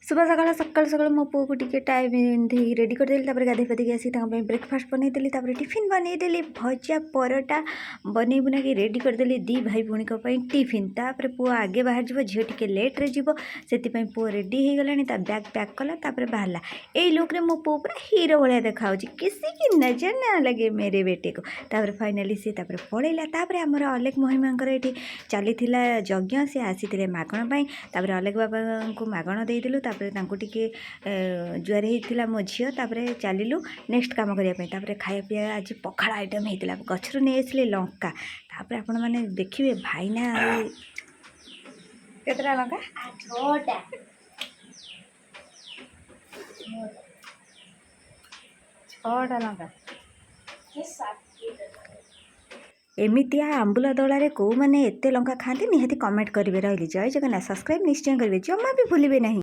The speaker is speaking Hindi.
शुभ सकाल सकाल सकाल मो पुओ को टिके टाइम रेडी करदेली गाधे पाधे आसी ब्रेकफास्ट बनईदेली टिफिन बनईदेली भजा परोटा बनई बुना कि रेडी करदेली दी भाई भूणी टिफिन तापर पुओ आगे बाहर जीव झील टिके लेट्रे जीव से पुओ रेडी हो गला बैग पैक कला बाहर यही लुक्रे मो पुओ पूरा हीरो भाया देखा किसी की नजर ना लगे मेरे बेटे को फाइनाली सी पलैला आमर अलेख महिमा ये चली यज्ञ सी आसी मगण अलेख बाबा को मगण देदेलु टिके जुआर होता मो झी चलू नेक्स्ट कम करने खाया पीया आज पखाड़ आइटम होता गचर नहीं आसले लंका आपण मैंने देखिए भाईना केतटा लंका 6टा लंका एमितिया आंबुला दलारे कौ मैंने एत लंका खाती निहाती कमेंट करेंगे रही जय जगन्नाथ सब्सक्राइब निश्चय करेंगे जमा भी भूलिए नहीं।